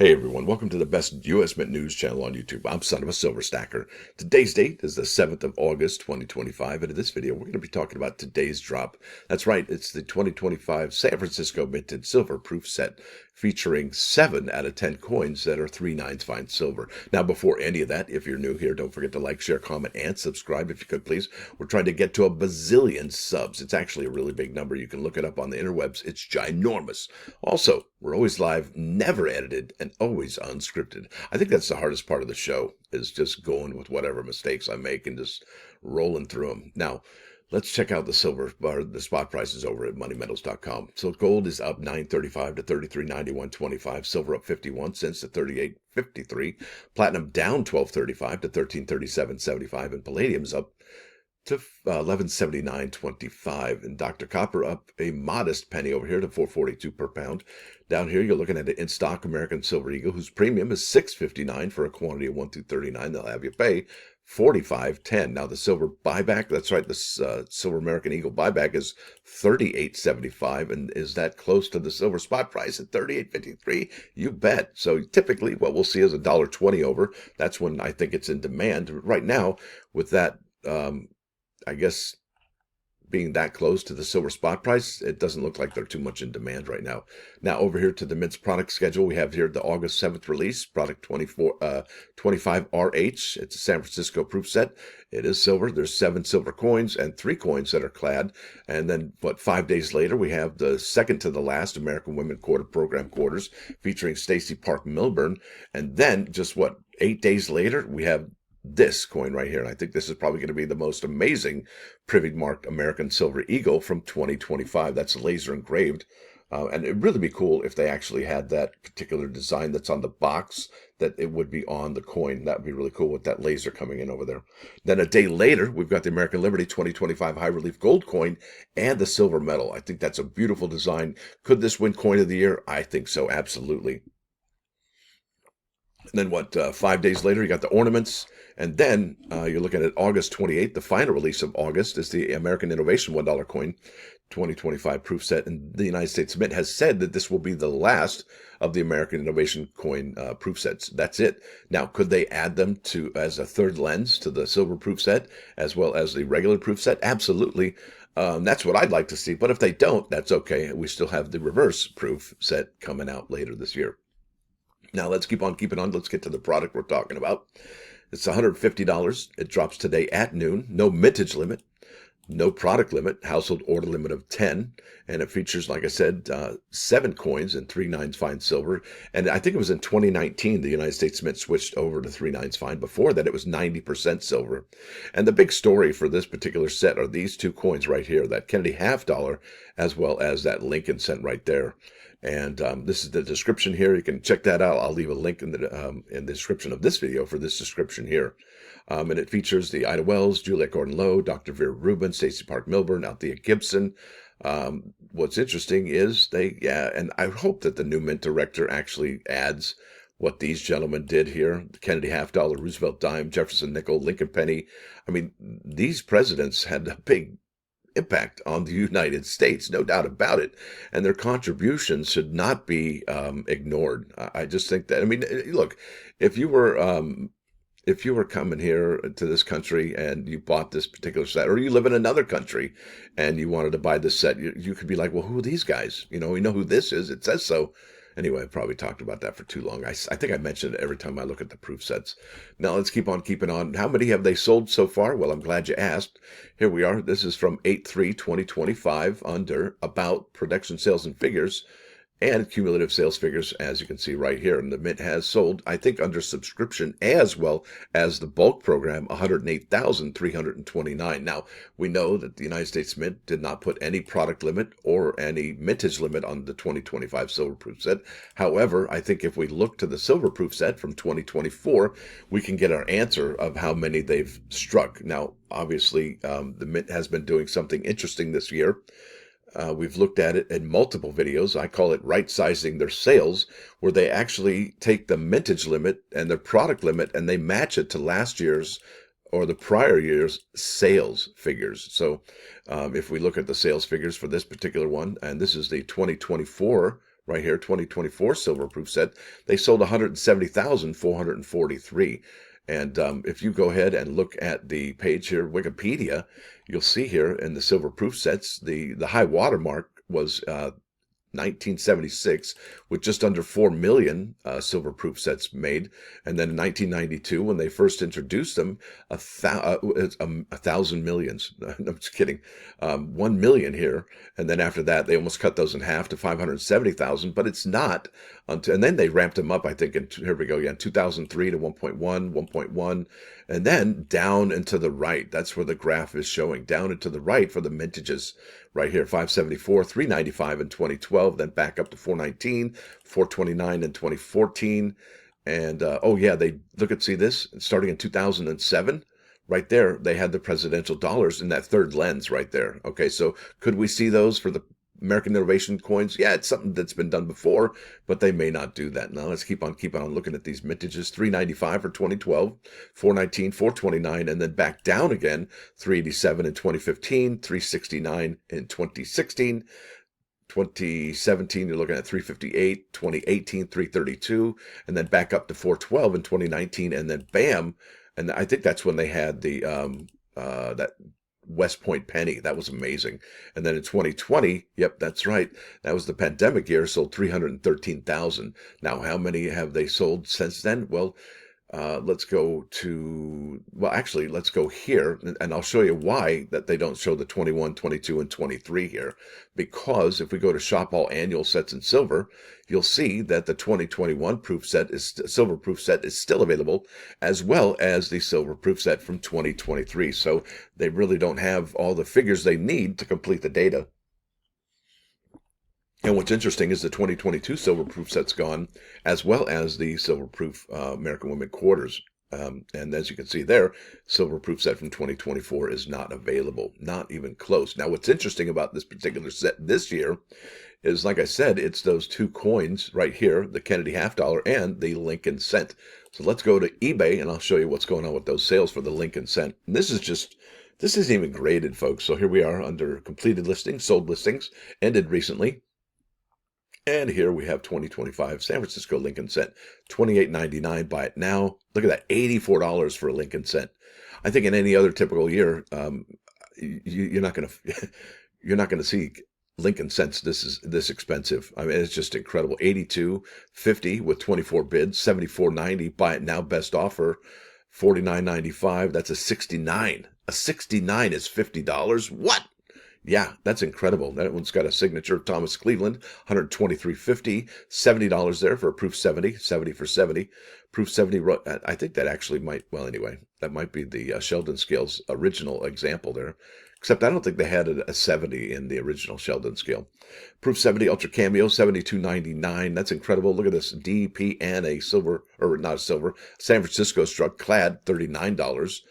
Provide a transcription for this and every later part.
Hey everyone, welcome to the best US Mint news channel on YouTube. I'm sonofasilverstacker. Today's date is the 7th of August, 2025, and in this video we're going to be talking about today's drop. That's right, it's the 2025 San Francisco Minted Silver Proof Set featuring 7 out of 10 coins that are 3/9 fine silver. Now before any of that, if you're new here, don't forget to like, share, comment, and subscribe if you could please. We're trying to get to a bazillion subs. It's actually a really big number. You can look it up on the interwebs. It's ginormous. Also, we're always live, never edited, and always unscripted. I think that's the hardest part of the show, is just going with whatever mistakes I make and just rolling through them. Now, let's check out the silver, or the spot prices over at moneymetals.com. So gold is up $9.35 to $33.91.25. Silver up 51 cents to $38.53. Platinum down $12.35 to $13.37.75. And palladium's up to $11.79.25, and Dr. Copper up a modest penny over here to $4.42 per pound. Down here, you're looking at an in-stock American Silver Eagle, whose premium is $6.59 for a quantity of 1 through 39. They'll have you pay $45.10. Now the silver buyback, that's right, the silver American Eagle buyback is $38.75, and is that close to the silver spot price at $38.53? You bet. So typically, what we'll see is $1.20 over. That's when I think it's in demand. Right now, with that, I guess being that close to the silver spot price, it doesn't look like they're too much in demand right now. Now over here to the Mint's product schedule, we have here the August 7th release, product 25RH. It's a San Francisco proof set. It is silver. There's 7 silver coins and 3 coins that are clad. And then, 5 days later, we have the second to the last American Women Quarter Program quarters featuring Stacey Park Milburn. And then, 8 days later, we have this coin right here. And I think this is probably going to be the most amazing privy marked American Silver Eagle from 2025. That's laser engraved. And it'd really be cool if they actually had that particular design that's on the box, that it would be on the coin. That would be really cool with that laser coming in over there. Then a day later, we've got the American Liberty 2025 High Relief Gold coin and the silver medal. I think that's a beautiful design. Could this win coin of the year? I think so, absolutely. And then 5 days later, you got the ornaments. And then you're looking at August 28th. The final release of August is the American Innovation $1 coin 2025 proof set. And the United States Mint has said that this will be the last of the American Innovation coin proof sets. That's it. Now, could they add them to as a third lens to the silver proof set as well as the regular proof set? Absolutely. That's what I'd like to see. But if they don't, that's okay. We still have the reverse proof set coming out later this year. Now, let's keep on keeping on. Let's get to the product we're talking about. It's $150. It drops today at noon. No mintage limit, no product limit, household order limit of 10. And it features, like I said, 7 coins and 3/9 fine silver. And I think it was in 2019 the United States Mint switched over to 3/9 fine. Before that, it was 90% silver. And the big story for this particular set are these 2 coins right here, that Kennedy $half as well as that Lincoln cent right there. And this is the description here. You can check that out. I'll leave a link in the description of this video for this description here. And it features the Ida Wells, Juliette Gordon-Low, Dr. Vera Rubin, Stacey Park Milburn, Althea Gibson. What's interesting is and I hope that the new Mint director actually adds what these gentlemen did here. The Kennedy $half, Roosevelt dime, Jefferson nickel, Lincoln penny. I mean, these presidents had a big impact on the United States, no doubt about it, and their contributions should not be ignored. I just think that, I mean, look, if you were coming here to this country and you bought this particular set, or you live in another country and you wanted to buy this set, you could be like, well, who are these guys? We know who this is. It says so. Anyway, I probably talked about that for too long. I think I mentioned it every time I look at the proof sets. Now, let's keep on keeping on. How many have they sold so far? Well, I'm glad you asked. Here we are. This is from 8/3/2025 under About Production Sales and Figures and cumulative sales figures, as you can see right here. And the Mint has sold, I think, under subscription as well as the bulk program, 108,329. Now, we know that the United States Mint did not put any product limit or any mintage limit on the 2025 silver proof set. However, I think if we look to the silver proof set from 2024, we can get our answer of how many they've struck. Now, obviously, the Mint has been doing something interesting this year. We've looked at it in multiple videos. I call it right-sizing their sales, where they actually take the mintage limit and their product limit and they match it to last year's or the prior year's sales figures. So if we look at the sales figures for this particular one, and this is the 2024 right here, 2024 silver proof set, they sold 170,443. And if you go ahead and look at the page here, Wikipedia, you'll see here in the silver proof sets, the high water mark was 1976 with just under 4 million silver proof sets made. And then in 1992, when they first introduced them, a thousand millions. I'm just kidding. 1 million here. And then after that, they almost cut those in half to 570,000, but it's not until, and then they ramped them up, I think, here we go again, 2003 to 1.1, 1.1, and then down and to the right. That's where the graph is showing, down and to the right for the mintages. Right here, 574, 395 in 2012, then back up to 419, 429 in 2014. And oh yeah, they see this, starting in 2007, right there, they had the presidential dollars in that third lens right there. Okay, so could we see those for the American Innovation coins? Yeah, it's something that's been done before, but they may not do that. Now let's keep on looking at these mintages. 395 for 2012, 419, 429, and then back down again. 387 in 2015, 369 in 2016. 2017, you're looking at 358, 2018, 332, and then back up to 412 in 2019, and then bam, and I think that's when they had the that West Point penny. That was amazing. And then in 2020, yep, that's right. That was the pandemic year, sold 313,000. Now, how many have they sold since then? Well, let's go here, and I'll show you why that they don't show the 21, 22, and 23 here. Because if we go to Shop All Annual Sets in Silver, you'll see that the 2021 silver proof set is still available, as well as the silver proof set from 2023. So they really don't have all the figures they need to complete the data. And what's interesting is the 2022 silver proof set's gone, as well as the silver proof American Women quarters. And as you can see there, silver proof set from 2024 is not available, not even close. Now, what's interesting about this particular set this year is, like I said, it's those two coins right here, the Kennedy half dollar and the Lincoln cent. So let's go to eBay and I'll show you what's going on with those sales for the Lincoln cent. And this isn't even graded, folks. So here we are under completed listings, sold listings, ended recently. And here we have 2025 San Francisco Lincoln cent, $28.99. Buy it now. Look at that, $84 for a Lincoln cent. I think in any other typical year, you're not going to see Lincoln cents this expensive. I mean, it's just incredible. $82.50 with 24 bids, $74.90. Buy it now. Best offer, $49.95. That's a 69. A 69 is $50. What? Yeah, that's incredible. That one's got a signature of Thomas Cleveland, $123.50, $70 there for a proof 70 for 70. Proof 70, I think that actually might, well, anyway, that might be the Sheldon Scale's original example there. Except I don't think they had a 70 in the original Sheldon Scale. Proof 70 Ultra Cameo, $72.99. That's incredible. Look at this DP and a silver, or not a silver, San Francisco struck clad, $39.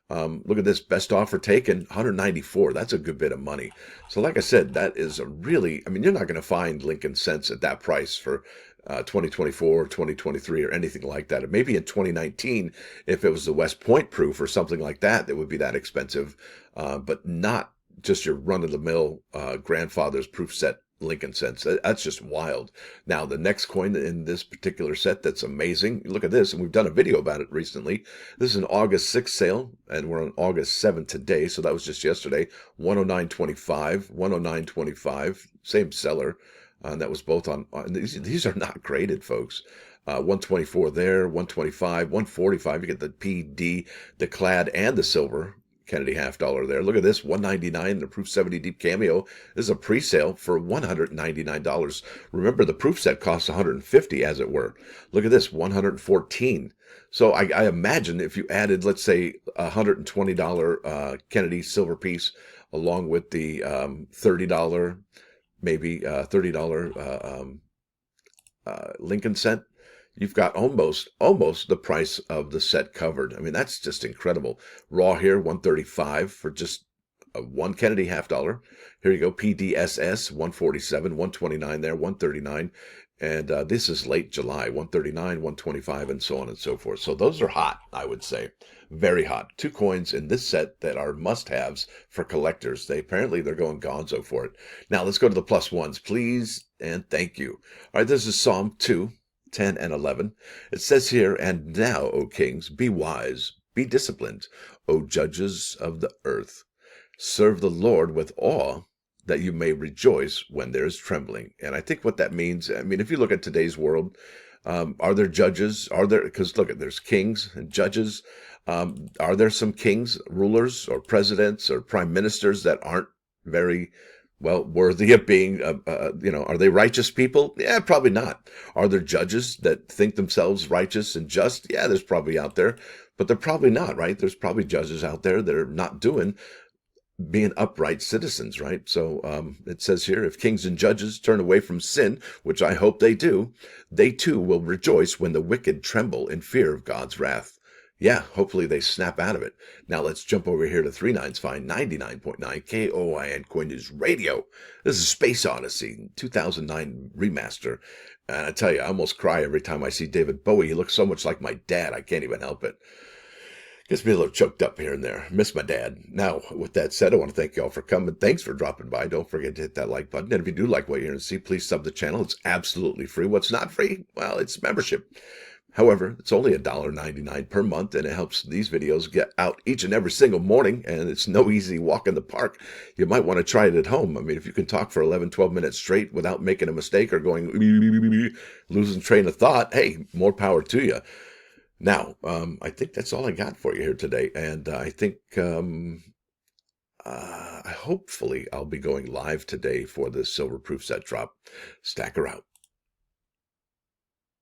Look at this, best offer taken, $194. That's a good bit of money. So like I said, that is a really, I mean, you're not going to find Lincoln cents at that price for 2024, 2023, or anything like that. Maybe in 2019, if it was the West Point proof or something like that, it would be that expensive, but not just your run-of-the-mill grandfather's proof set Lincoln cents. That's just wild. Now, the next coin in this particular set that's amazing, look at this, and we've done a video about it recently. This is an August 6th sale, and we're on August 7th today, so that was just yesterday. $109.25, $109.25, same seller. And that was both on, these are not graded, folks. 124 there, 125, 145. You get the PD, the clad, and the silver Kennedy half dollar there. Look at this, $199, the proof 70 deep cameo. This is a pre-sale for $199. Remember, the proof set costs $150, as it were. Look at this, $114. So I imagine if you added, let's say, $120 Kennedy silver piece along with the $30, maybe $30 Lincoln cent, you've got almost the price of the set covered. I mean, that's just incredible. Raw here, $135 for just one Kennedy half dollar. Here you go, PDSS, $147, $129 there, $139. And this is late July, 139, 125, and so on and so forth. So those are hot, I would say. Very hot. 2 coins in this set that are must-haves for collectors. Apparently they're going gonzo for it. Now let's go to the plus ones, please, and thank you. All right, this is Psalm 2, 10, and 11. It says here, "And now, O kings, be wise, be disciplined, O judges of the earth. Serve the Lord with awe, that you may rejoice when there is trembling." And I think what that means, I mean, if you look at today's world, are there judges? Because look, there's kings and judges. Are there some kings, rulers, or presidents, or prime ministers that aren't very well worthy of being, are they righteous people? Yeah, probably not. Are there judges that think themselves righteous and just? Yeah, there's probably out there, but they're probably not, right? There's probably judges out there that are not being upright citizens, right? So it says here, "If kings and judges turn away from sin," which I hope they do, "they too will rejoice when the wicked tremble in fear of God's wrath." Yeah, hopefully they snap out of it. Now let's jump over here to 39's Fine 99.9 KOIN Coin News Radio. This is Space Odyssey 2009 Remaster. And I tell you, I almost cry every time I see David Bowie. He looks so much like my dad, I can't even help it. Gets me a little choked up here and there. Miss my dad. Now, with that said, I want to thank you all for coming. Thanks for dropping by. Don't forget to hit that like button. And if you do like what you're going to see, please sub the channel. It's absolutely free. What's not free? Well, it's membership. However, it's only $1.99 per month, and it helps these videos get out each and every single morning, and it's no easy walk in the park. You might want to try it at home. I mean, if you can talk for 11, 12 minutes straight without making a mistake or going losing train of thought, hey, more power to you. Now, I think that's all I got for you here today, and I think hopefully I'll be going live today for the silver proof set drop. Stacker out.